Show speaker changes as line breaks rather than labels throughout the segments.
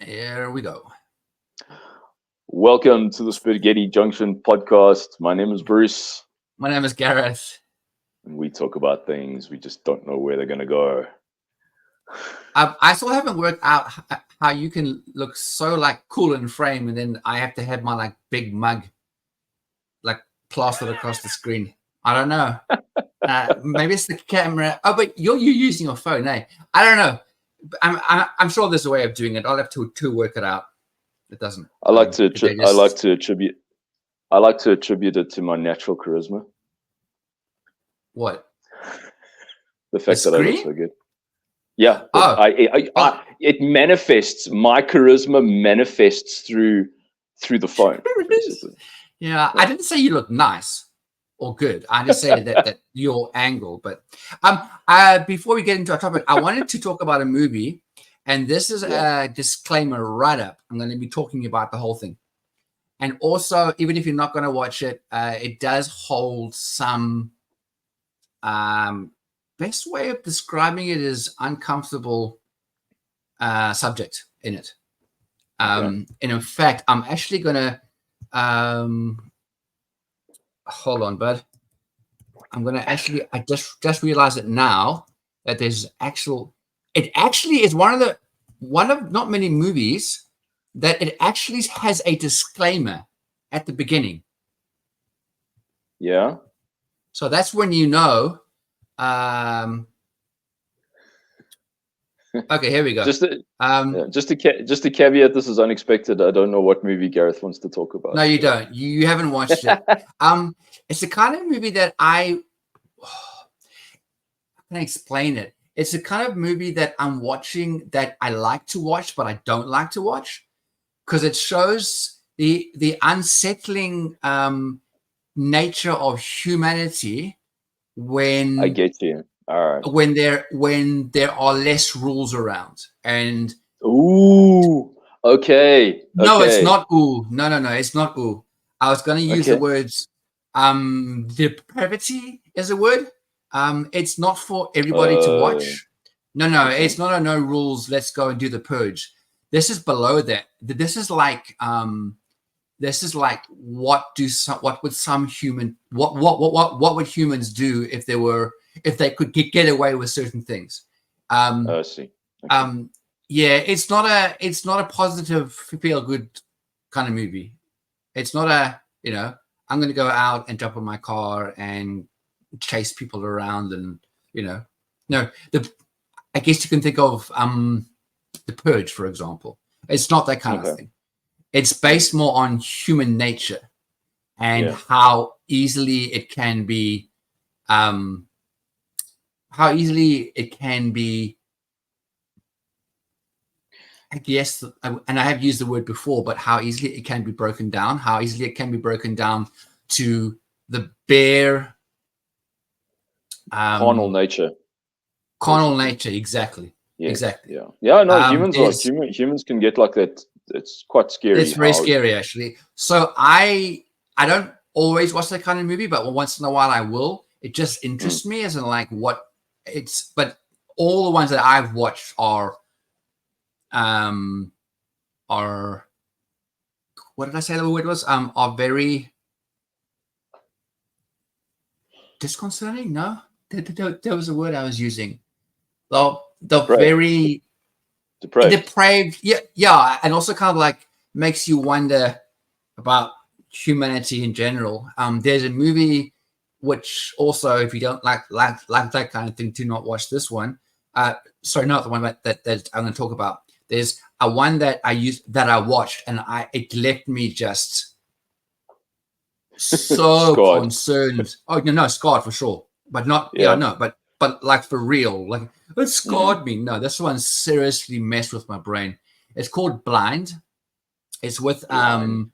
Here we go.
Welcome to the Spaghetti Junction podcast. My name is Bruce,
My name is Gareth.
and we talk about things we just don't know where they're going to go.
I still haven't worked out how you can look so like cool in frame, and then I have to have my like big mug like plastered across the screen. I don't know. Maybe it's the camera. Oh, but you're using your phone, eh? I don't know. I'm sure there's a way of doing it. I'll have to work it out. It doesn't.
I like to
they
I like
just
to attribute I like to attribute it to my natural charisma,
what
the
the
fact that I look
screen?
so good. Yeah,
Oh, oh.
it manifests. My charisma manifests through the phone, basically.
Yeah, I
Yeah,
didn't say you look nice or good. I just said that your angle. But before we get into our topic, I wanted to talk about a movie, and this is
yeah.
a disclaimer right up. I'm going to be talking about the whole thing, and also even if you're not going to watch it, it does hold some. Best way of describing it is uncomfortable subject in it.
Okay.
And in fact, I'm actually going to hold on, bud. I'm gonna actually. I just realized it now that there's actual. It actually is one of not many movies that it actually has a disclaimer at the beginning.
Yeah.
So that's when you know. Um, okay, here we go.
Just to,
Um,
yeah, just to caveat, this is unexpected. I don't know what movie Gareth wants to talk
no,
about.
you
So.
don't. You haven't watched it. It's the kind of movie that I can explain it. It's the kind of movie that I'm watching that I like to watch, but I don't like to watch because it shows the unsettling nature of humanity
I
when
get you. All right.
when there are less rules around. And
Ooh. Okay.
no, it's
Okay.
not ooh. No, it's not ooh. I was going to use the
Okay.
words depravity is a word. It's not for everybody to
Uh.
watch. No,
Okay.
it's not a no rules. Let's go and do the purge. This is below that. This is like what would some human what would humans do if they could get away with certain things. Um,
I see. Okay.
um, yeah, it's not a positive feel good kind of movie. It's not a I'm going to go out and jump in my car and chase people around and no the I guess you can think of the Purge, for example. It's not that kind of
Okay.
thing. It's
Mm.
based more on human nature and
Yeah.
um, how easily it can be. I guess, and I have used the word before, but how easily it can be broken down. How easily it can be broken down to the bare
Carnal
um,
nature,
carnal
basically.
nature. Exactly,
Yeah.
exactly.
Yeah. Yeah. No, humans are
There's
humans can get like that. It's quite scary
It's very
how.
scary, actually. So I don't always watch that kind of movie, but once in a while I will. It just
Mm.
interests me as in like what it's. But all the ones that I've watched um are what did I say the word was are very disconcerting. No, there was a word I was using. The
Depraved.
very
Depraved.
depraved. Yeah, and also kind of like makes you wonder about humanity in general. There's a movie which also, if you don't like that kind of thing, do not watch this one. Sorry, not the one that I'm going to talk about. There's a one that I watched, and it left me just so
Scarred.
concerned. Oh no, scarred for sure, but not yeah,
Yeah.
no, but like for real, like it
Mm.
scarred me. No, this one seriously messed with my brain. It's called Blind. It's with
Blind.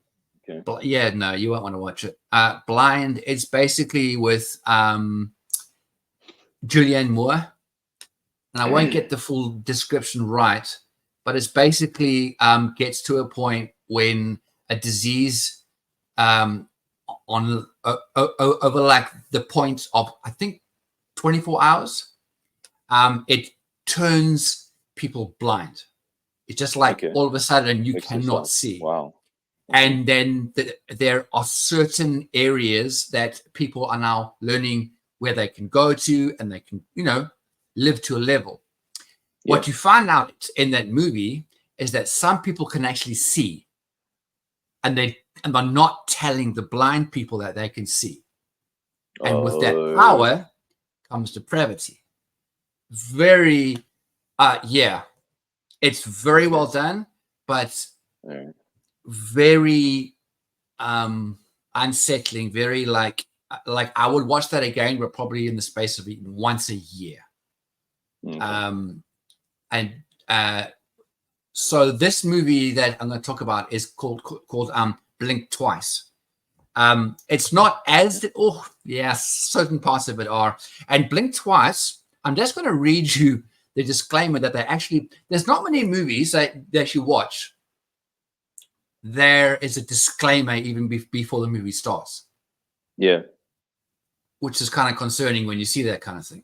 Okay.
yeah, no, you won't want to watch it. Blind. It's basically with Julianne Moore, and I won't get the full description right, but it's basically gets to a point when a disease um, over like the point of I think 24 hours, it turns people blind. It's just like
Okay.
all of a sudden you
Exercise.
cannot see.
Wow.
And then there are certain areas that people are now learning where they can go to, and they can, live to a level.
Yeah.
What you find out in that movie is that some people can actually see, and they're not telling the blind people that they can see. And with that power comes depravity. Very, it's very well done, but very unsettling. Very like I would watch that again, but probably in the space of once a year.
Okay.
So this movie that I'm going to talk about is called Blink Twice. It's not as certain parts of it are. And Blink Twice, I'm just going to read you the disclaimer that there's not many movies that you watch. There is a disclaimer even before the movie starts.
Yeah.
Which is kind of concerning when you see that kind of thing.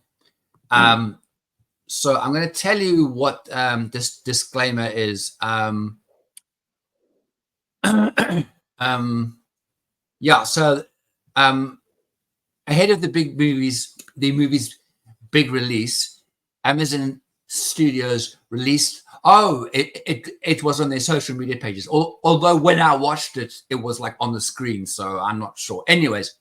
So I'm going to tell you what this disclaimer is. So ahead of the movie's big release, Amazon Studios released. It was on their social media pages. Although when I watched it, it was like on the screen, so I'm not sure. Anyways,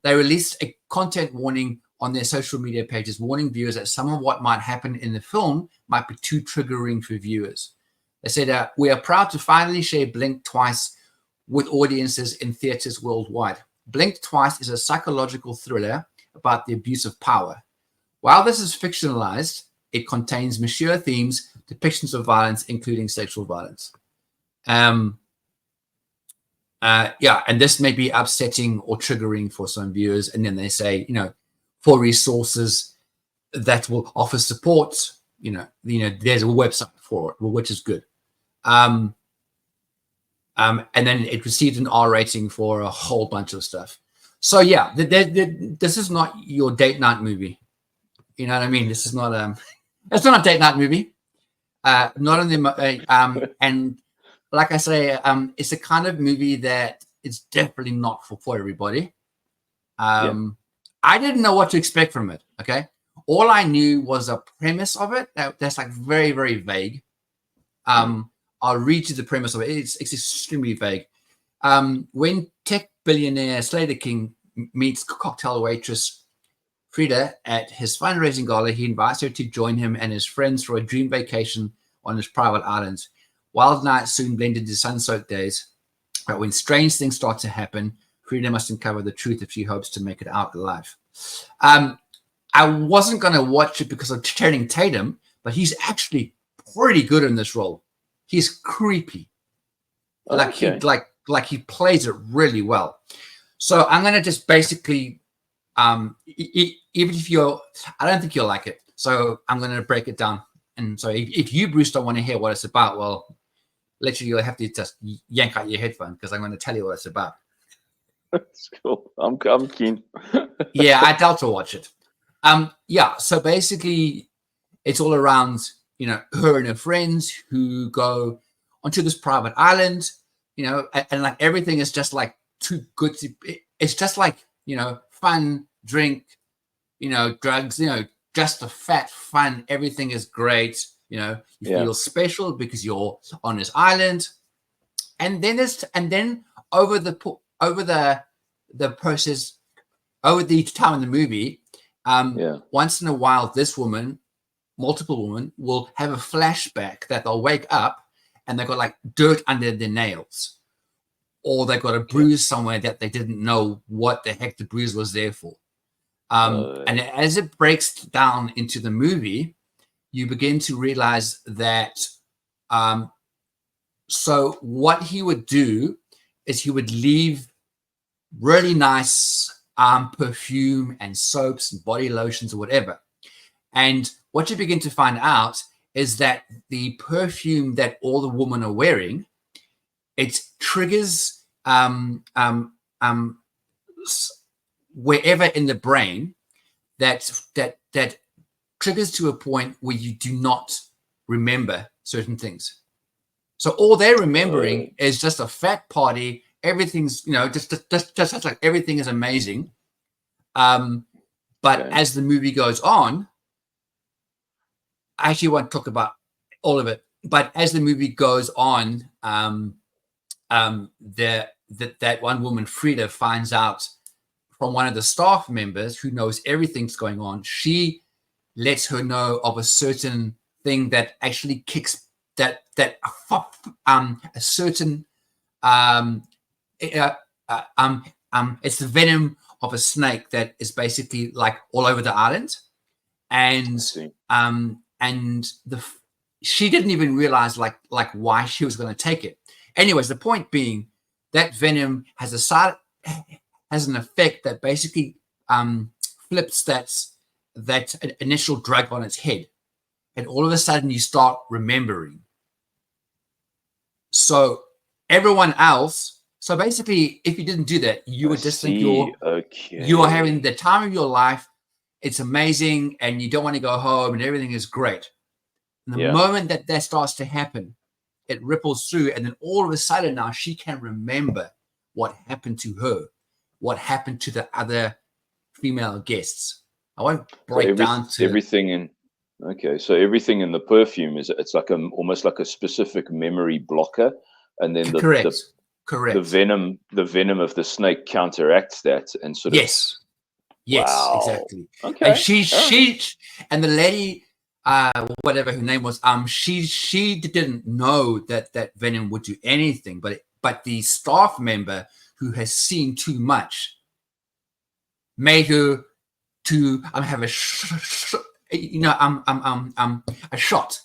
they released a content warning on their social media pages, warning viewers that some of what might happen in the film might be too triggering for viewers. They said, we are proud to finally share Blink Twice with audiences in theaters worldwide. Blink Twice is a psychological thriller about the abuse of power. While this is fictionalized, it contains mature themes, depictions of violence, including sexual violence. And this may be upsetting or triggering for some viewers. And then they say, for resources that will offer support, there's a website for it, which is good. And then it received an R rating for a whole bunch of stuff. So yeah, this is not your date night movie. You know what I mean? This is not it's not a date night movie. Not in the and like I say, it's a kind of movie that it's definitely not for everybody. I didn't know what to expect from it. Okay, all I knew was a premise of it that's like very, very vague. I'll read you the premise of it. It's extremely vague. When tech billionaire Slater King meets cocktail waitress Frida at his fundraising gala, he invites her to join him and his friends for a dream vacation on his private island. Wild nights soon blend into sun-soaked days, but when strange things start to happen, Frida must uncover the truth if she hopes to make it out alive. I wasn't going to watch it because of Channing Tatum, but he's actually pretty good in this role. He's creepy. He plays it really well. So I'm going to just basically, even if I don't think you'll like it. So I'm going to break it down. And so if you, Bruce, don't want to hear what it's about, well, literally you'll have to just yank out your headphone because I'm going to tell you what it's about.
That's cool. I'm keen.
Yeah, I doubt to watch it. So basically it's all around, her and her friends who go onto this private island, and like everything is just like too good to, it's just like, fun, drink, drugs, just the fat fun. Everything is great. You feel special because you're on this island. And then over the process, over the time in the movie, once in a while, multiple women will have a flashback that they'll wake up and they've got like dirt under their nails, or they've got a bruise somewhere that they didn't know what the heck the bruise was there for. And as it breaks down into the movie, you begin to realize that so what he would do is he would leave really nice perfume and soaps and body lotions or whatever. And what you begin to find out is that the perfume that all the women are wearing, it triggers wherever in the brain that triggers to a point where you do not remember certain things. So all they're remembering is just a fat party. Everything's, just like everything is amazing. But as the movie goes on, I actually won't talk about all of it. But as the movie goes on, that one woman, Frida, finds out from one of the staff members who knows everything's going on. She lets her know of a certain thing that actually kicks a certain it's the venom of a snake that is basically like all over the island, and she didn't even realize like why she was going to take it. Anyways, the point being that venom has an effect that basically flips that initial drug on its head, and all of a sudden you start remembering. So everyone else, so basically, if you didn't do that, you would just think you're having the time of your life. It's amazing, and you don't want to go home, and everything is great. And the moment that starts to happen, it ripples through, and then all of a sudden now she can remember what happened to her, what happened to the other female guests. I won't break down to
everything in. Okay, so everything in the perfume it's like almost like a specific memory blocker, and then
correct.
The venom of the snake counteracts that and sort of.
Yes, exactly.
Okay,
and she and the lady, whatever her name was, she didn't know that venom would do anything, but the staff member who has seen too much made her to have a shot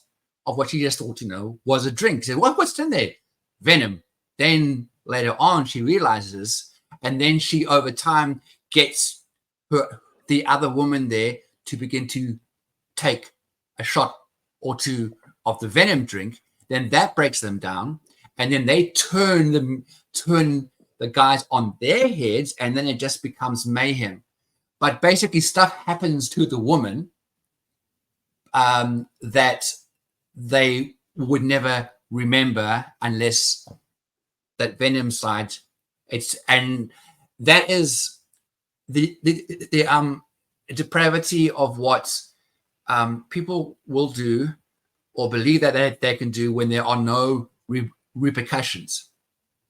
of what she just thought was a drink. She said, what's in there? Venom. Then later on she realizes, and then she over time gets the other woman there to begin to take a shot or two of the venom drink. Then that breaks them down, and then they turn the guys on their heads, and then it just becomes mayhem. But basically stuff happens to the woman that they would never remember unless that venom side. And that is the depravity of what people will do or believe that they can do when there are no repercussions.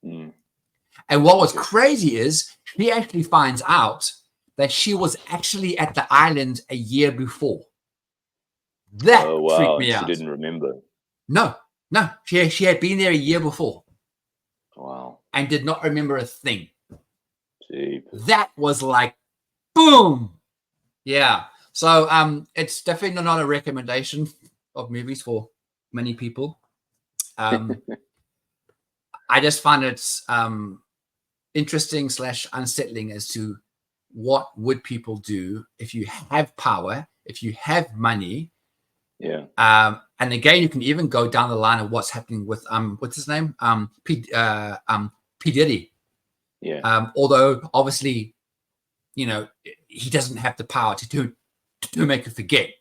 And what was crazy is she actually finds out that she was actually at the island a year before. That freaked me out.
She didn't remember.
No. She had been there a year before.
Wow.
And did not remember a thing.
Jeepers.
That was like, boom. Yeah. So it's definitely not a recommendation of movies for many people. I just find it interesting / unsettling as to what would people do if you have power, if you have money.
Yeah.
And again, you can even go down the line of what's happening with what's his name? P Diddy.
Yeah.
Although obviously, he doesn't have the power to make you forget,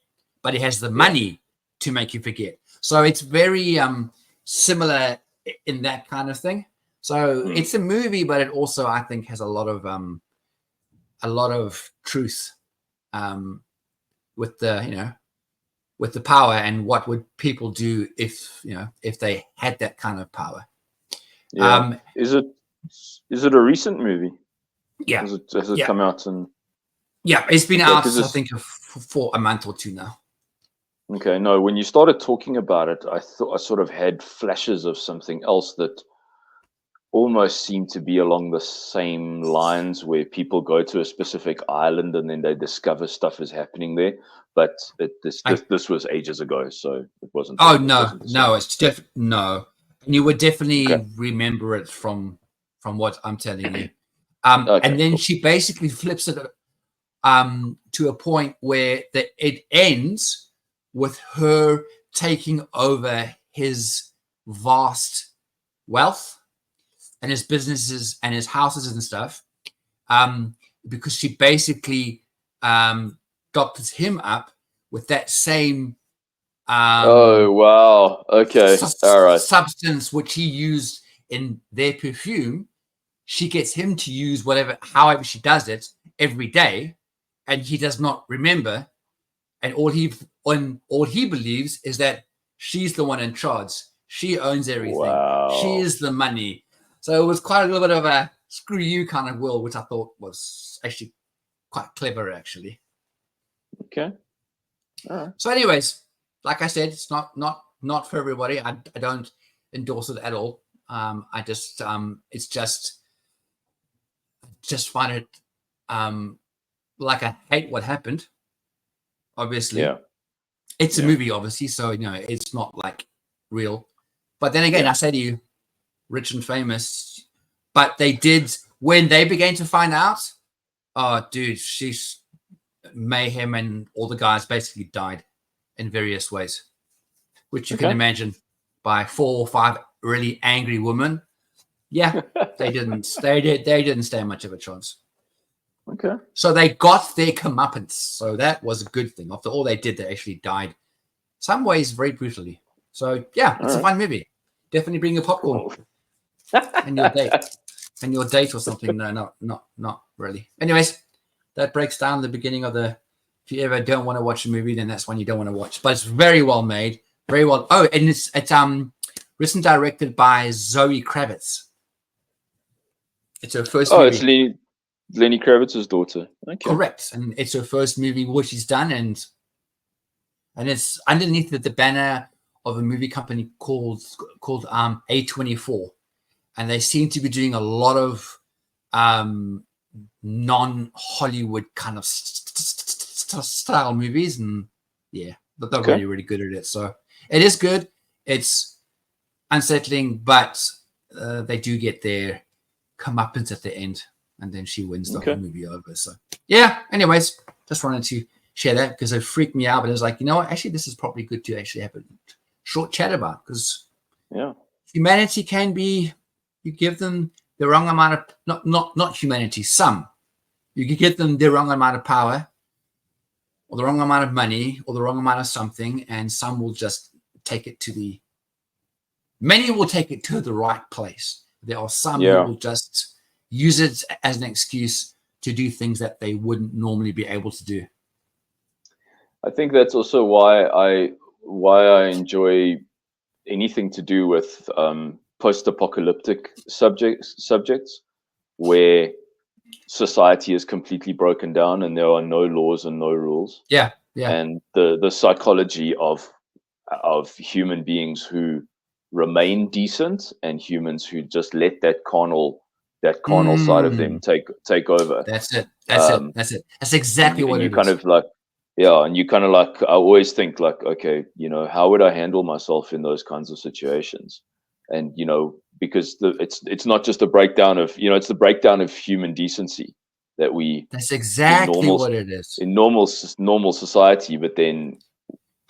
but he has the money to make you forget. So it's very similar in that kind of thing. So it's a movie, but it also, I think, has a lot of truth with the power, and what would people do if they had that kind of power.
Yeah. Is it a recent movie?
Yeah.
Has it come out?
Yeah, it's been out, I think, for a month or two now.
Okay, no, when you started talking about it, I thought I sort of had flashes of something else that almost seemed to be along the same lines, where people go to a specific island and then they discover stuff is happening there. But this was ages ago, so it wasn't.
Oh, no, it's no. And you would definitely remember it from what I'm telling you. And then she basically flips it to a point where it ends with her taking over his vast wealth and his businesses and his houses and stuff, because she basically doctors him up with that same
Oh wow. Okay. All right.
substance which he used in their perfume. She gets him to use however she does it every day, and he does not remember. And all he believes is that she's the one in charge. She owns everything.
Wow.
She is the money. So it was quite a little bit of a screw you kind of world, which I thought was actually quite clever, actually.
Okay. All right.
So, anyways, like I said, it's not for everybody. I don't endorse it at all. I just it's just find it like I hate what happened. Obviously,
Yeah.
it's a movie, obviously, so it's not like real. But then again, I say to you, rich and famous. But they did when they began to find out. Oh, dude, she's mayhem, and all the guys basically died in various ways, which you can imagine by 4 or 5 really angry women. Yeah, they didn't stand much of a chance.
Okay.
So they got their comeuppance. So that was a good thing. After all they did, they actually died. Some ways very brutally. So yeah, it's a fun movie. Definitely bring your popcorn and your date. And your date or something. No, not really. Anyways, that breaks down the beginning of the. If you ever don't want to watch a movie, then that's one you don't want to watch. But it's very well made, very well. Oh, and it's written and directed by Zoe Kravitz. It's her first.
Oh,
movie.
It's Lenny Kravitz's daughter. Okay.
Correct, and it's her first movie which she's done, and it's underneath the banner of a movie company called A24. And they seem to be doing a lot of non-Hollywood kind of style movies, and yeah, but they're really, really good at it. So it is good. It's unsettling, but they do get their comeuppance at the end, and then she wins the whole movie over. So yeah. Anyways, just wanted to share that because it freaked me out. But it was like, you know what? Actually, this is probably good to actually have a short chat about, because humanity can be. You give them the wrong amount of not humanity. Some you can give them the wrong amount of power, or the wrong amount of money, or the wrong amount of something, and some will just take it to many will take it to the right place. There are some who will just use it as an excuse to do things that they wouldn't normally be able to do.
I think that's also why I enjoy anything to do with post-apocalyptic subjects where society is completely broken down and there are no laws and no rules.
Yeah.
And the psychology of human beings who remain decent and humans who just let that carnal side of them take over.
That's it. That's exactly what it is.
Kind of like, and you kind of like, I always think like, okay, how would I handle myself in those kinds of situations? And because it's not just a breakdown of it's the breakdown of human decency that we.
That's exactly what it is
in normal society. But then,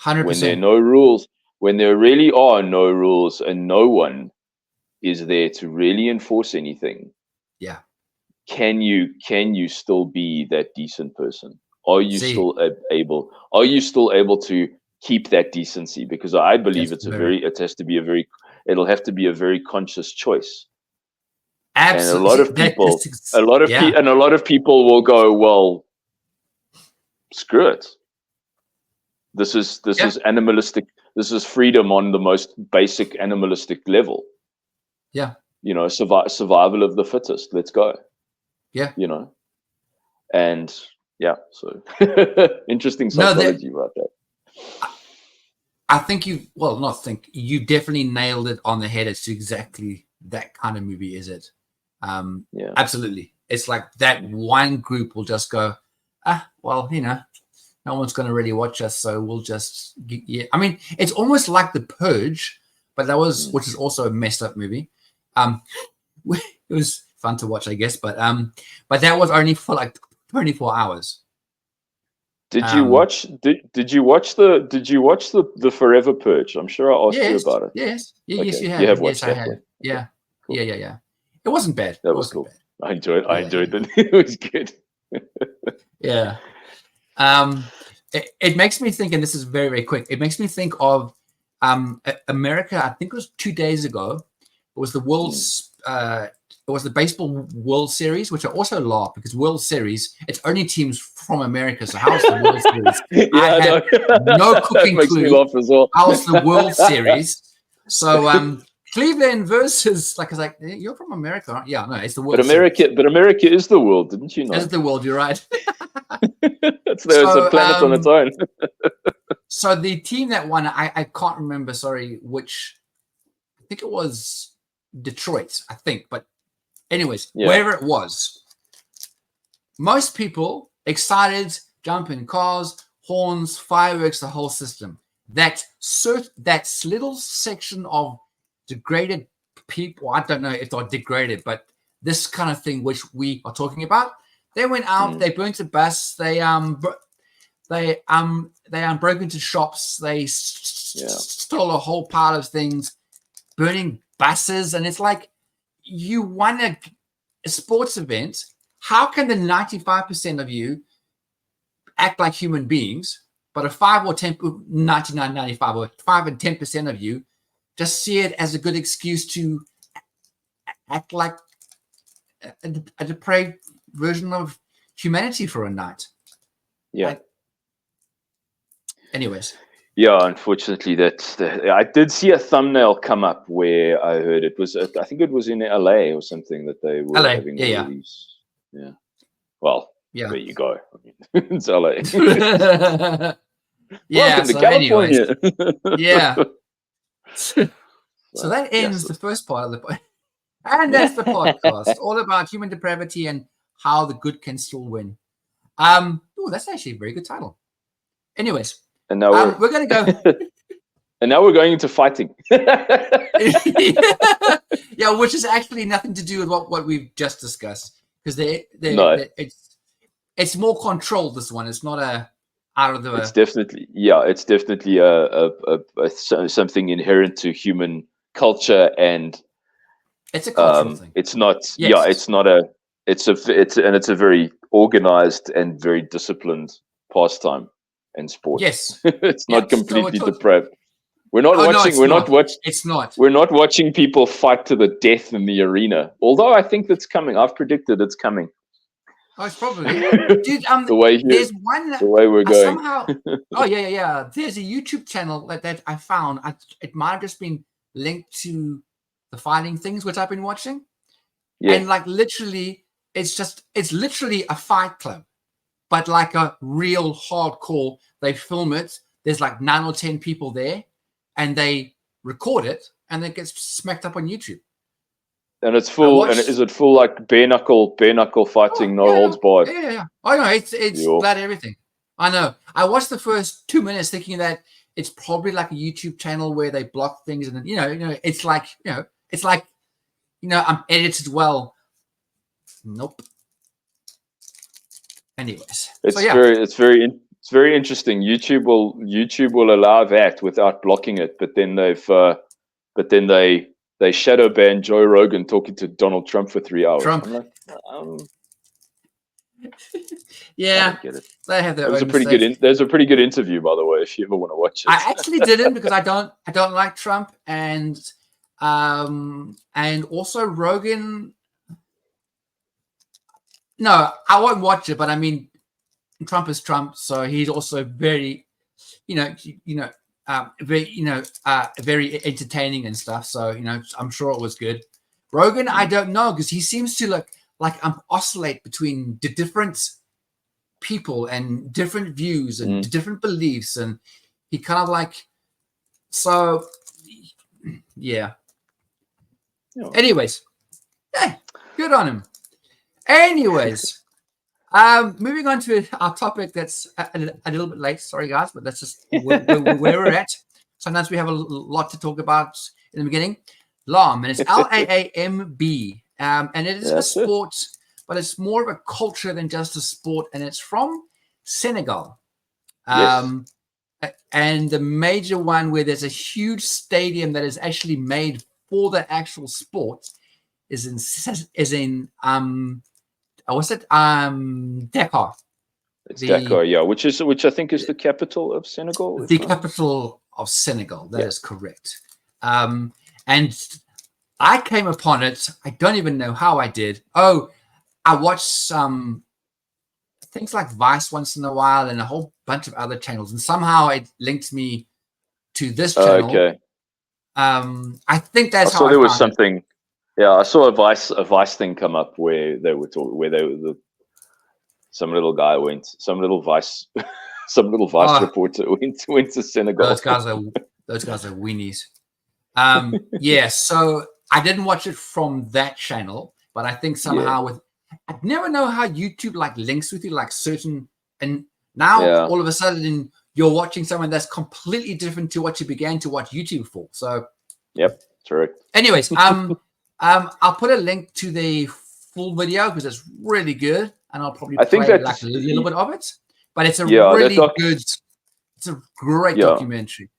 100%.
when there are no rules, when there really are no rules, and no one is there to really enforce anything, can you still be that decent person? Are you still able to keep that decency? Because I believe it'll have to be a very conscious choice.
Absolutely.
And a lot of people will go, well, screw it. This is animalistic. This is freedom on the most basic animalistic level.
Yeah.
Survival of the fittest. Let's go.
Yeah.
And so interesting psychology about that.
I think you definitely nailed it on the head. It's exactly that kind of movie, is it? Absolutely. It's like that one group will just go, no one's going to really watch us, so we'll just I mean, it's almost like The Purge, but which is also a messed up movie. It was fun to watch, I guess, but that was only for like 24 hours.
Did you watch the Forever Purge? I'm sure I asked you about it.
Yes,
okay.
Yes, you have.
You have watched
that.
I have.
Yeah. Cool. Yeah. It wasn't bad.
That was cool. Bad. I enjoyed it. It was good.
Yeah. it makes me think, and this is very, very quick. It makes me think of America. I think it was 2 days ago. It was the it was the baseball World Series, which I also laugh because World Series, it's only teams from America. So how's the World Series?
Yeah,
I have no
that
cooking
makes me
clue.
laugh as well.
How's the World Series? So Cleveland versus, like, I was like, you're from America, aren't you? Yeah, no, it's the World Series.
But America is the world, didn't you know?
It's the world, you're right.
It's a planet on its own.
So the team that won, I can't remember, sorry, which, I think it was Detroit, I think. But anyways, wherever it was, most people excited, jump in cars, horns, fireworks, the whole system. That little section of degraded people, I don't know if they're degraded, but this kind of thing which we are talking about, they went out, they burnt a bus, they broke into shops, they stole a whole pile of things, burning buses, and it's like, you won a sports event. How can the 95% of you act like human beings, but a 5 or 10, 99, 95, or 5 and 10% of you just see it as a good excuse to act like a depraved version of humanity for a night?
Yeah.
Anyways.
Yeah, unfortunately, I did see a thumbnail come up where I heard it was. I think it was in LA or something that they were having all these. Yeah. Well, there you go. It's LA. Welcome to California.
Yeah. So that ends the first part of the podcast. And that's the podcast, all about human depravity and how the good can still win. That's actually a very good title. Anyways,
and now
we're going to go.
And now we're going into fighting.
Yeah, which is actually nothing to do with what we've just discussed, because it's more controlled. This one, it's not out of the.
It's definitely something inherent to human culture, and
it's a cultural thing.
It's not. Yes. Yeah, it's not a. It's a very organized and very disciplined pastime and sport.
Yes,
it's not completely depraved. We're not watching.
No,
we're not watching.
It's not.
We're not watching people fight to the death in the arena. Although I think that's coming. I've predicted it's coming.
Oh, it's probably, dude.
There's one. The way we're going.
Somehow. Oh yeah. There's a YouTube channel that I found. It might have just been linked to the fighting things which I've been watching. Yeah. And like literally, it's literally a fight club, but like a real hardcore. They film it. There's like 9 or 10 people there, and they record it, and it gets smacked up on YouTube.
And it's full. And is it full like bare knuckle fighting, no holds barred?
Yeah. Oh no, it's flat everything. I know. I watched the first 2 minutes thinking that it's probably like a YouTube channel where they block things, and it's like I'm edited well. Nope. Anyways,
it's very interesting. YouTube will allow that without blocking it, but then they shadow ban Joe Rogan talking to Donald Trump for 3 hours.
I'm like, yeah,
I don't get it.
They have their
own. There's a pretty good interview, by the way, if you ever want to watch it.
I actually didn't, because I don't like Trump, and also Rogan. No, I won't watch it, but I mean, Trump is Trump, so he's also very, very entertaining and stuff. So I'm sure it was good. Rogan, I don't know, because he seems to look like oscillate between the different people and different views and different beliefs, and he kind of like, so yeah. Anyways, good on him. Anyways, moving on to our topic that's a little bit late. Sorry, guys, but that's just where we're at. Sometimes we have a lot to talk about in the beginning. Laamb, and it's Laamb, and it is a sport, but it's more of a culture than just a sport, and it's from Senegal. And the major one where there's a huge stadium that is actually made for the actual sport is in Dakar.
It's Dakar, yeah, which I think is the capital of Senegal.
The capital of Senegal. That is correct. And I came upon it. I don't even know how I did. Oh, I watched some things like Vice once in a while and a whole bunch of other channels, and somehow it linked me to this channel.
Okay.
I think that's how
I saw there was
found
something. Yeah, I saw a Vice thing come up where they were talking, where they were some little guy went, some little Vice reporter went to Senegal.
Those guys are weenies. Yeah, so I didn't watch it from that channel, but I think somehow I never know how YouTube like links with you, like certain, and now all of a sudden you're watching someone that's completely different to what you began to watch YouTube for. So,
yep, correct.
Anyways, I'll put a link to the full video because it's really good, and I'll probably play like a little bit of it. But it's a really good, it's a great documentary.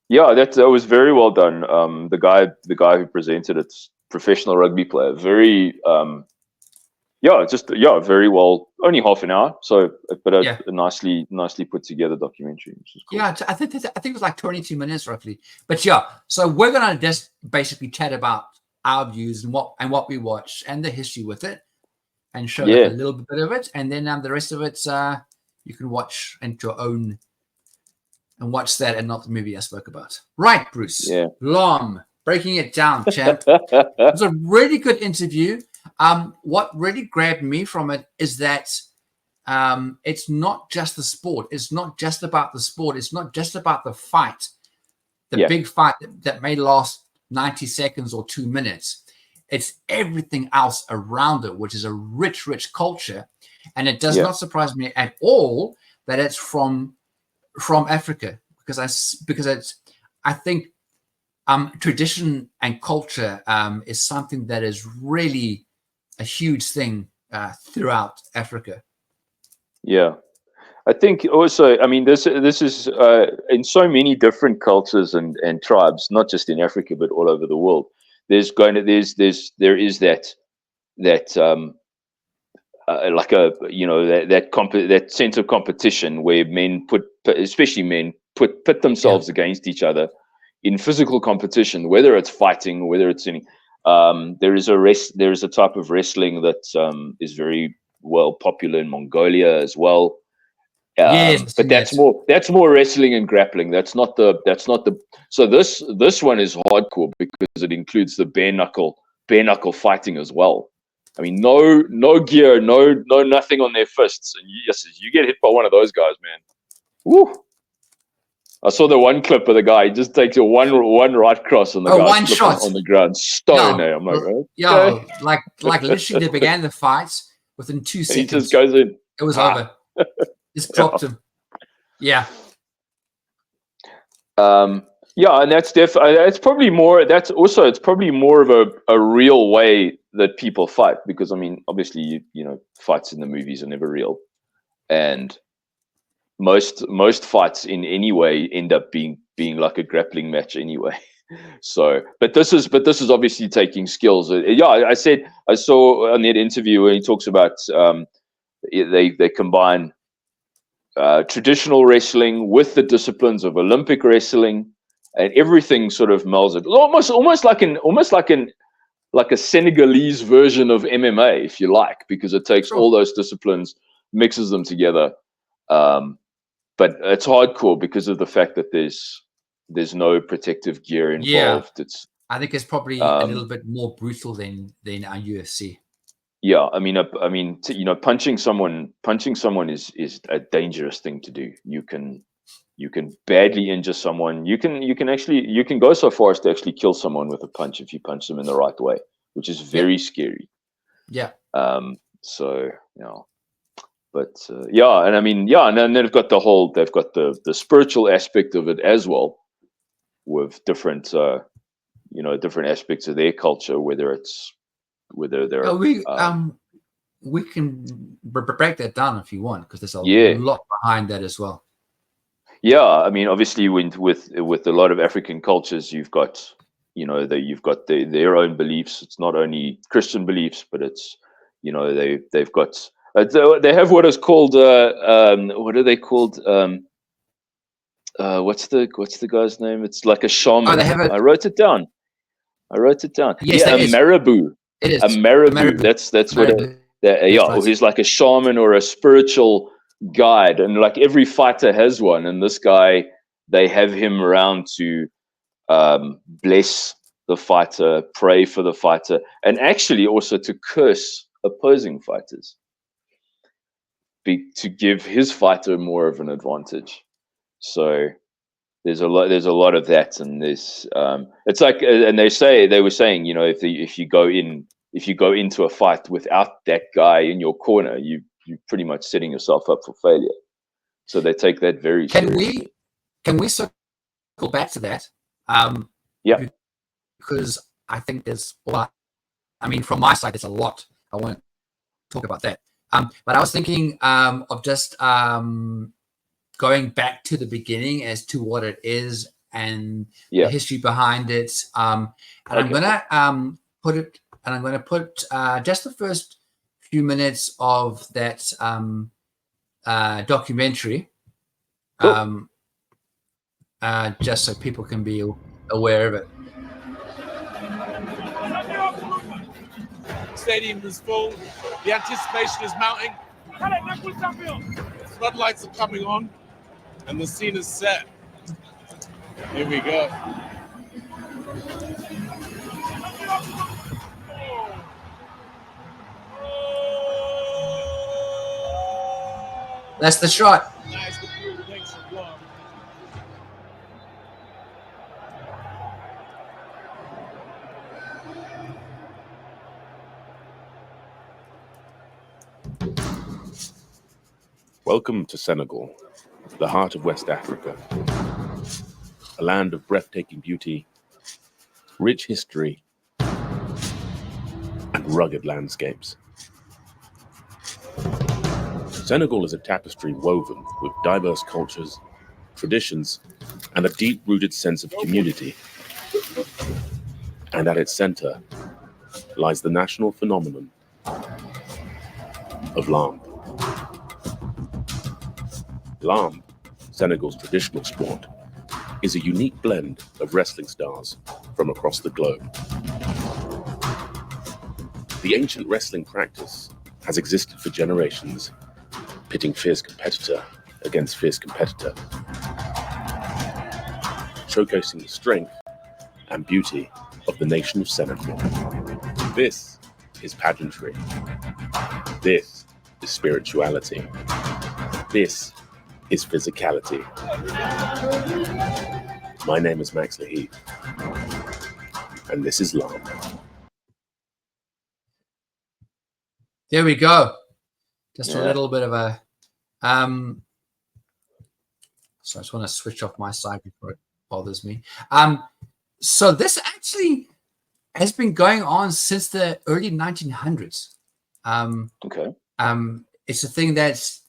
Yeah, that was very well done. The guy who presented it's professional rugby player. Very very well. Only half an hour, so but a nicely put together documentary, which is cool.
Yeah, I think it was like 22 minutes roughly. But yeah, so we're gonna just basically chat about our views and what we watch and the history with it, and show like a little bit of it, and then the rest of it you can watch into your own and watch that and not the movie I spoke about. Right, Bruce.
Yeah.
Laamb, breaking it down, champ. It was a really good interview. What really grabbed me from it is that it's not just the sport. It's not just about the sport. It's not just about the fight, the big fight that may last 90 seconds or 2 minutes. It's everything else around it, which is a rich, rich culture. And it does not surprise me at all that it's from Africa, because I think tradition and culture is something that is really a huge thing throughout Africa.
Yeah, I think also, I mean, this is in so many different cultures and tribes, not just in Africa but all over the world. There is that like that sense of competition where men especially men put themselves against each other in physical competition, whether it's fighting, whether it's any. There is a type of wrestling that is very well popular in Mongolia as well. But that's more wrestling and grappling. That's not the. So this one is hardcore because it includes the bare knuckle fighting as well. I mean, no gear, no nothing on their fists, and you get hit by one of those guys, man. Woo! I saw the one clip of the guy. He just takes a one right cross and the guy
one shot
on the ground, stone. I'm like,
like literally they began the fights within 2 seconds.
He just goes in.
It was over. Just dropped him. Yeah.
And that's probably more. That's also it's probably more of a real way that people fight, because I mean, obviously, fights in the movies are never real, and most fights in any way end up being like a grappling match anyway. So, but this is obviously taking skills. I saw on that interview where he talks about they combine traditional wrestling with the disciplines of Olympic wrestling, and everything sort of melds it. Almost like a Senegalese version of MMA, if you like, because it takes all those disciplines, mixes them together. But it's hardcore because of the fact that there's no protective gear involved.
I think it's probably a little bit more brutal than our UFC.
Yeah, I mean, punching someone is a dangerous thing to do. You can badly injure someone. You can go so far as to actually kill someone with a punch if you punch them in the right way, which is very scary.
Yeah.
So but and I mean, and then they've got the spiritual aspect of it as well, with different different aspects of their culture, whether they're
we can break that down if you want, because there's a lot behind that as well.
Yeah, I mean, obviously, with a lot of African cultures, you've got their own beliefs. It's not only Christian beliefs, but it's they've got They have what is called what are they called? What's the guy's name? It's like a shaman.
they have
I wrote it down.
Yes,
Yeah,
there
a
is.
marabou.
It is
A
a
marabou.
marabou.
That's what.
Marabou. That's
Yeah,
right.
he's like a shaman or a spiritual guide, and like every fighter has one. And this guy, they have him around to bless the fighter, pray for the fighter, and actually also to curse opposing fighters, to give his fighter more of an advantage. So there's a lot of that, and there's it's like, and they were saying, if you go into a fight without that guy in your corner, you pretty much setting yourself up for failure. So they take that very seriously.
Can we circle back to that?
Yeah.
Because I think there's, well, I mean, from my side, there's a lot I want to talk about that. But I was thinking of just going back to the beginning as to what it is and the history behind it. And I'm gonna put just the first few minutes of that documentary,
Cool.
just so people can be aware of it.
Stadium is full. The anticipation is mounting. Floodlights are coming on, and the scene is set. Here we go.
That's the shot.
Nice, the coordination block.
Welcome to Senegal, the heart of West Africa, a land of breathtaking beauty, rich history, and rugged landscapes. Senegal is a tapestry woven with diverse cultures, traditions, and a deep-rooted sense of community. And at its center lies the national phenomenon of Laamb. Laamb, Senegal's traditional sport, is a unique blend of wrestling stars from across the globe. The ancient wrestling practice has existed for generations, pitting fierce competitor against fierce competitor, showcasing the strength and beauty of the nation of Senegal. This is pageantry. This is spirituality. This is physicality. My name is Max Lahib, and this is Laamb.
There we go. Just a little bit of a so I just want to switch off my side before it bothers me. So this actually has been going on since the early 1900s.
Okay.
It's a thing that's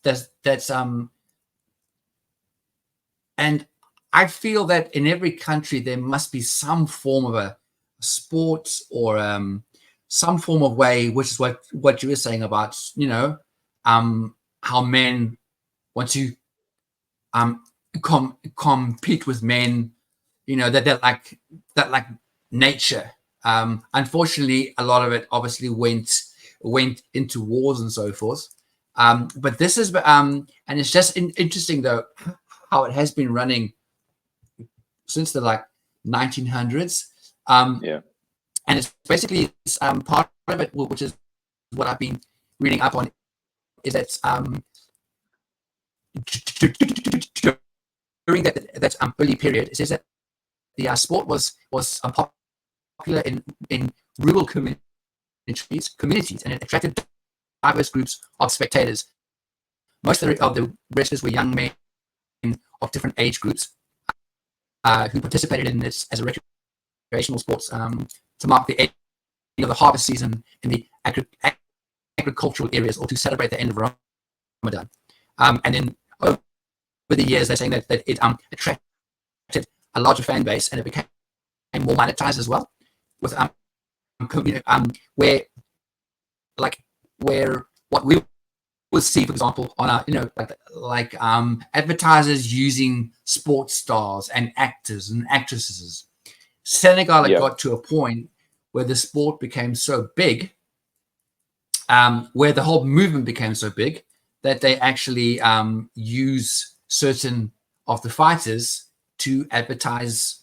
and I feel that in every country there must be some form of a sport or some form of way, which is what you were saying about, how men want to compete with men, that like nature. Unfortunately, a lot of it obviously went into wars and so forth. But this is and it's just interesting though how it has been running since the 1900s. And it's basically part of it, which is what I've been reading up on, is that during that early period, it says that the sport was popular in rural communities, and it attracted diverse groups of spectators. Most of the wrestlers were young men of different age groups who participated in this as a recreational sports to mark the end of the harvest season in the agricultural areas, or to celebrate the end of Ramadan. And then over the years, they're saying that it attracted a larger fan base, and it became more monetized as well, with where what we see, for example, on a like advertisers using sports stars and actors and actresses. Senegal had got to a point where the sport became so big, where the whole movement became so big that they actually use certain of the fighters to advertise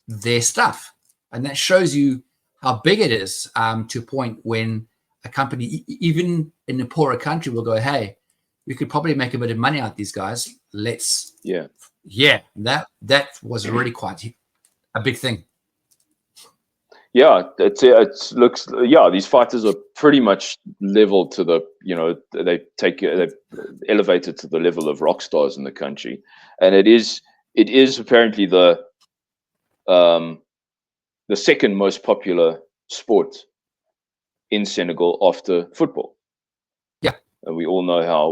their stuff. And that shows you how big it is, to a point when a company, even in a poorer country, will go, hey, we could probably make a bit of money out of these guys. Let's, that was really quite a big thing.
Yeah, it looks. Yeah, these fighters are pretty much leveled to the. They've elevated to the level of rock stars in the country, and it is apparently the second most popular sport in Senegal after football.
Yeah,
and we all know how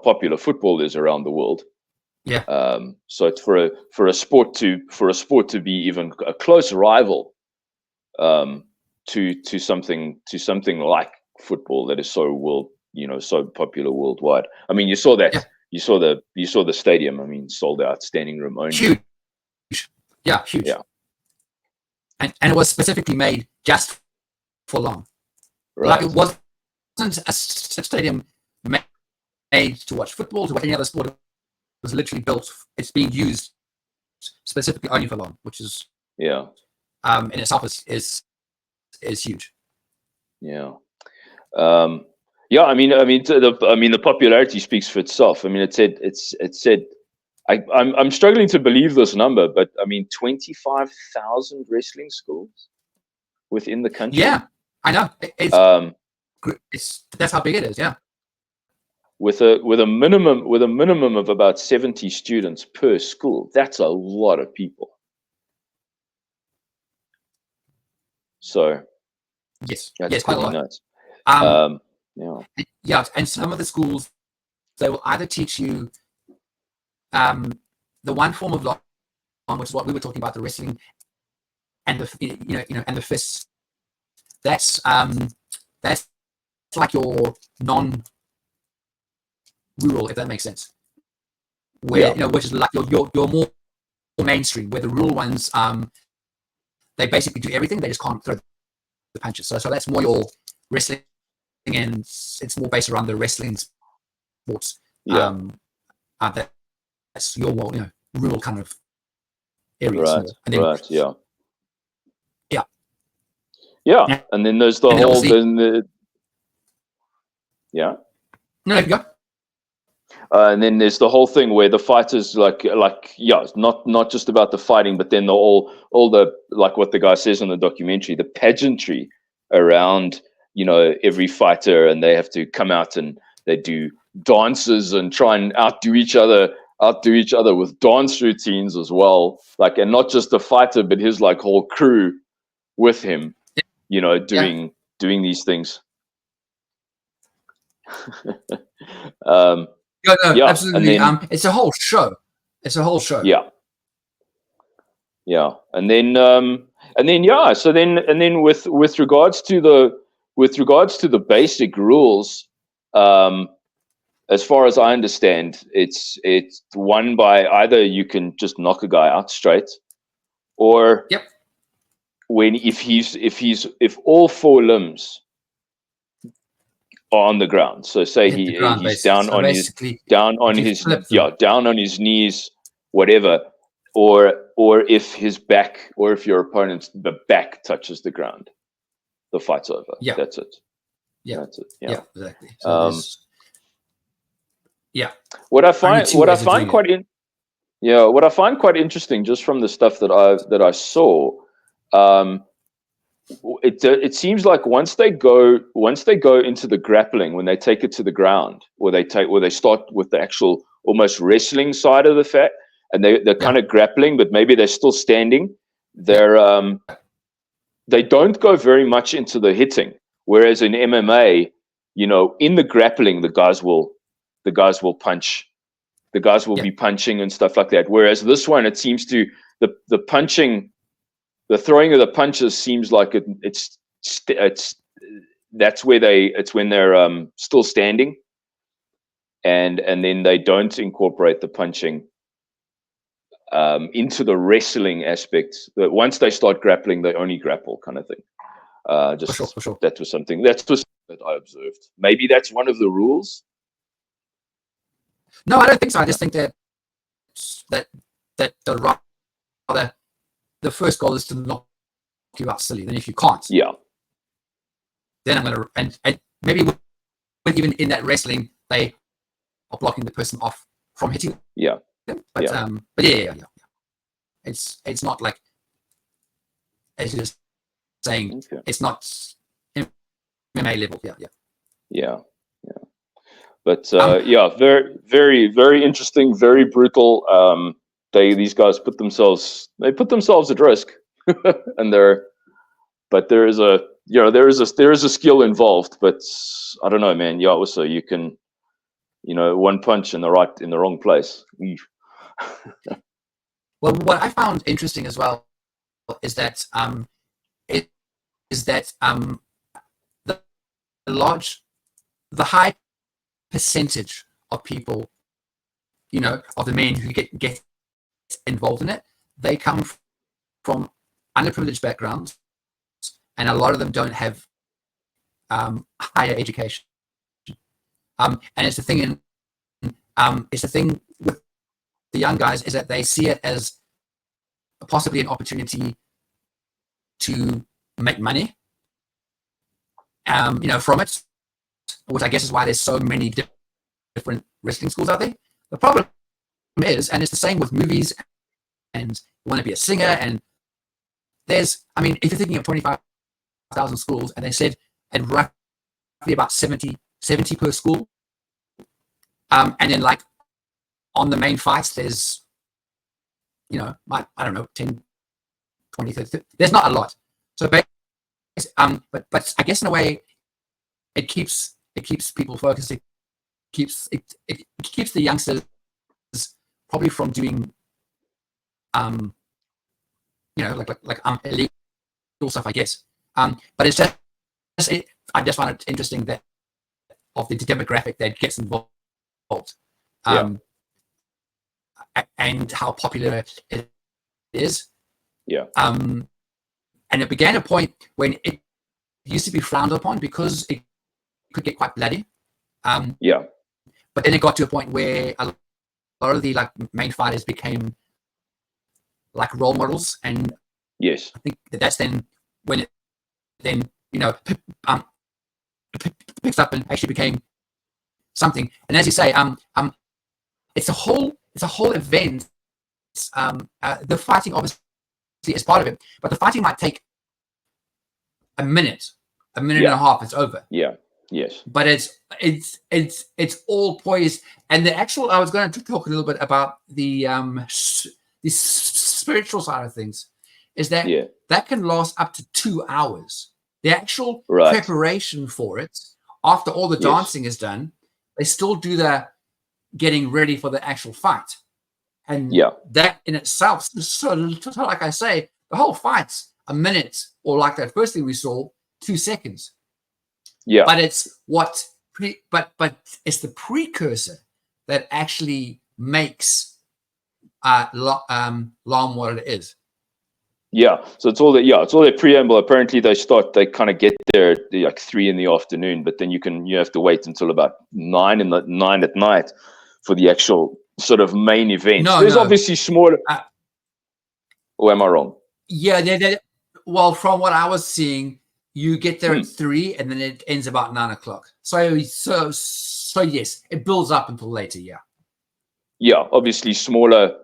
popular football is around the world.
Yeah.
So it's for a sport to be even a close rival to something like football that is so popular worldwide. I mean, you saw that.
Yeah.
You saw the stadium. I mean, sold out, standing room only.
Huge. Yeah, huge.
Yeah.
And it was specifically made just for Laamb.
Right.
Like, it wasn't a stadium made to watch football, to watch any other sport. It was literally built. It's being used specifically only for Laamb, which is in itself is huge.
Yeah. Yeah. I mean, the popularity speaks for itself. I mean, it said. I'm struggling to believe this number, but I mean, 25,000 wrestling schools within the country.
Yeah, I know. That's how big it is. Yeah.
With a minimum of about 70 students per school. That's a lot of people. So
yes,
that's
quite a lot.
Nuts.
Yeah, and some of the schools, they will either teach you the one form of law, which is what we were talking about, the wrestling and the and the fists. That's like your non-rural, if that makes sense. Where which is like your more mainstream. Where the rural ones, they basically do everything. They just can't throw the punches. So that's more your wrestling, and it's more based around the wrestling sports.
Yeah.
That's your more rural kind of areas.
Right.
And then,
Right. Yeah.
Yeah.
Yeah. And then there's the whole. Yeah.
No, you go.
And then there's the whole thing where the fighters it's not just about the fighting, but then all the, like what the guy says in the documentary, the pageantry around every fighter, and they have to come out and they do dances and try and outdo each other with dance routines as well. Like, and not just the fighter, but his whole crew with him, doing these things.
Absolutely.
Then,
it's a whole show.
Yeah. And then So then with regards to the basic rules, as far as I understand, it's won by either you can just knock a guy out straight, or if all four limbs are on the ground. So say he's down on his knees, whatever, or if his back, or if your opponent's back touches the ground, the fight's over.
Yeah,
that's it.
Yeah,
that's it.
Yeah, exactly. So
what I find quite interesting, just from the stuff that I saw, it seems like once they go into the grappling, when they take it to the ground, or they start with the actual almost wrestling side of the fact, and they're kind of grappling, but maybe they're still standing. They don't go very much into the hitting, whereas in MMA, in the grappling, the guys will punch. The guys will be punching and stuff like that. Whereas this one, it seems to the punching, the throwing of the punches seems like it's when they're still standing, and then they don't incorporate the punching into the wrestling aspects. But once they start grappling, they only grapple, kind of thing.
For sure.
That was something that I observed. Maybe that's one of the rules.
No, I don't think so. I just think that rather the first goal is to knock you out silly. Then if you can't, then I'm gonna and maybe even in that wrestling they are blocking the person off from hitting them. But yeah. It's not like, as you're saying, it's not MMA level.
Yeah. But very, very, very interesting, very brutal. These guys put themselves at risk, and there is a skill involved. But I don't know, man. Yeah, also you can, one punch in the wrong place.
Well, what I found interesting as well is that the high percentage of people, of the men who get involved in it, they come from underprivileged backgrounds, and a lot of them don't have higher education. And it's the thing with the young guys is that they see it as possibly an opportunity to make money, from it, which I guess is why there's so many different wrestling schools out there. The problem is, and it's the same with movies, and you want to be a singer, and if you're thinking of 25,000 schools, and they said at roughly about 70 per school, and then like on the main fights, there's, I don't know, 10, 20, 30, there's not a lot. So, but I guess in a way, it keeps people focused. It keeps the youngsters probably from doing, illegal stuff, I guess. But it's just, I just find it interesting that of the demographic that gets involved. And how popular it is. And it began a point when it used to be frowned upon because it could get quite bloody. But then it got to a point where a lot of the main fighters became like role models, and I think that's then when it picks up and actually became something. And as you say, it's a whole event. The fighting obviously is part of it, but the fighting might take a minute and a half. It's over. But it's all poised, and the actual. I was going to talk a little bit about the spiritual side of things. Is that can last up to 2 hours. The actual preparation for it, after all the dancing is done, they still do the getting ready for the actual fight. And that in itself, so like I say, the whole fight's a minute, or like that first thing we saw, 2 seconds. But it's but it's the precursor that actually makes Laamb what it is.
So it's all the preamble. Apparently they kind of get there at like 3 PM, but then you have to wait until about 9 at night for the actual sort of main event. There's obviously smaller. Or am I wrong?
Well, from what I was seeing, you get there at 3 and then it ends about 9 o'clock. So yes, it builds up until later.
Obviously smaller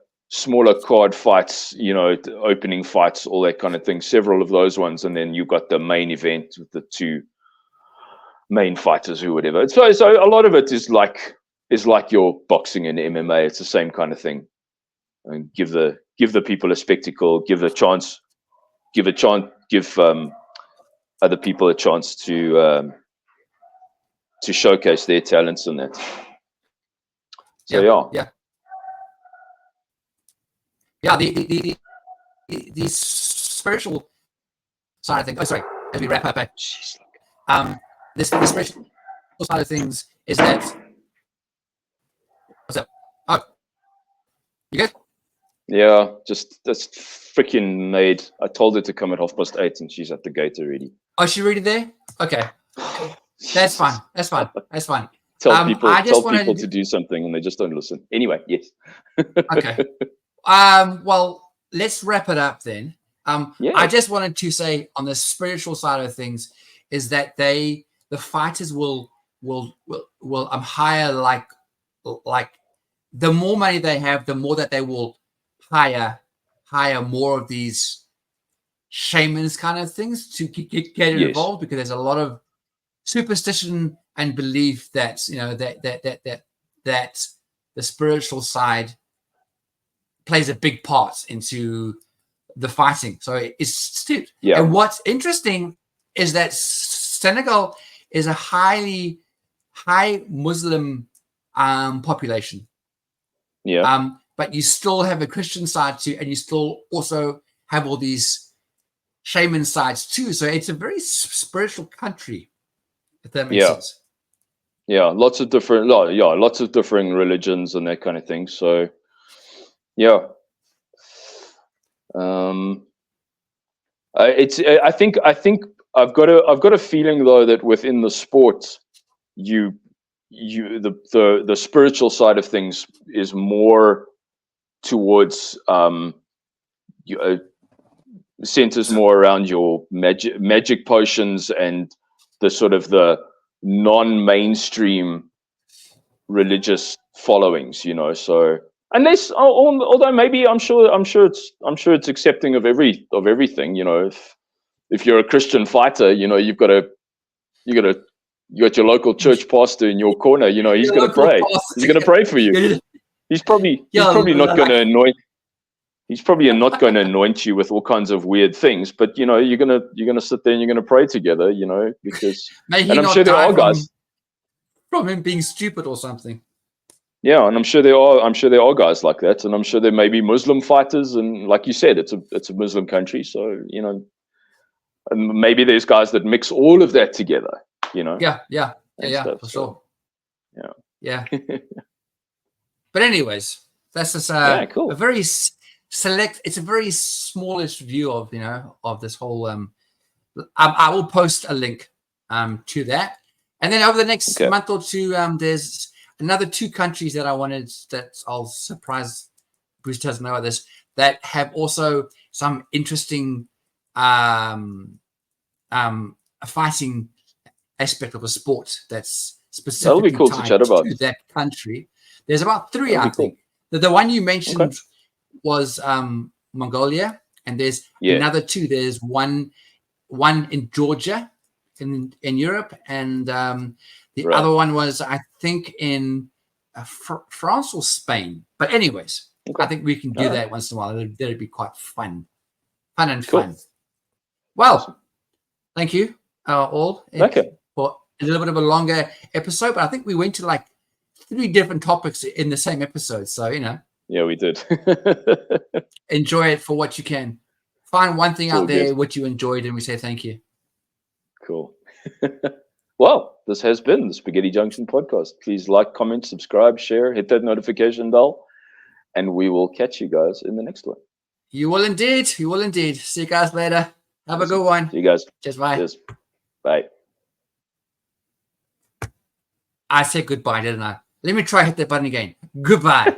card fights, the opening fights, all that kind of thing, several of those ones, and then you've got the main event with the 2 main fighters or whatever. So a lot of it is like your boxing and MMA. It's the same kind of thing. And give the people a spectacle, give other people a chance to showcase their talents in that. So
the spiritual side of things. Oh, sorry. As we wrap up, the spiritual side of things is that You good?
Yeah, just that's freaking maid. I told her to come at 8:30, and she's at the gate already.
Oh, she already there? Okay. That's fine. That's fine. That's fine.
Tell people,
I just
tell
wanted
people to do something, and they just don't listen. Anyway, yes.
Okay. Well, let's wrap it up then.
Yeah.
I just wanted to say on the spiritual side of things is that the fighters will hire like the more money they have, the more that they will hire more of these shamans kind of things to get
Yes.
involved, because there's a lot of superstition and belief that that the spiritual side plays a big part into the fighting. So it's
Yeah.
And what's interesting is that Senegal is a high Muslim population.
Yeah.
But you still have a Christian side too, and you still also have all these shaman sides too. So it's a very spiritual country, if that makes sense.
Yeah, lots of different religions and that kind of thing. So yeah. I think I've got a feeling though that within the sport, the spiritual side of things is more towards centers more around your magic potions and the sort of the non-mainstream religious followings, so unless although maybe I'm sure it's accepting of everything, if you're a Christian fighter, you got your local church pastor in your corner, he's going to pray. He's going to pray for you. He's probably not going to anoint. He's probably not going to anoint you with all kinds of weird things, but you're gonna sit there and you're gonna pray together, because
and I'm sure there are guys from him being stupid or something.
Yeah, and I'm sure there are guys like that, and I'm sure there may be Muslim fighters, and like you said, it's a Muslim country, so and maybe there's guys that mix all of that together,
Yeah,
stuff,
for sure.
Yeah.
But anyways, that's just
cool.
a very select. It's a very smallish view of of this whole. I will post a link to that, and then over the next month or two, there's another 2 countries that I wanted that I'll surprise Bruce doesn't know about this, that have also some interesting a fighting aspect of a sport that's specifically
cool to chat about.
to that country. There's about 3, I think. The one you mentioned was Mongolia, and there's another 2. There's one in Georgia in Europe, and the other one was, I think, in France or Spain. But anyways, I think we can do that once in a while. That'd be quite fun. Fun. Well, thank you all for a little bit of a longer episode, but I think we went to like 3 different topics in the same episode. So,
Yeah, we did.
Enjoy it for what you can. Find one thing out there
good.
what you enjoyed, and we say thank you.
Cool. Well, this has been the Spaghetti Junction podcast. Please like, comment, subscribe, share, hit that notification bell, and we will catch you guys in the next one.
You will indeed. See you guys later. Have a good one.
See you guys.
Cheers, bye.
Cheers. Bye.
I said goodbye, didn't I? Let me try hit that button again. Goodbye.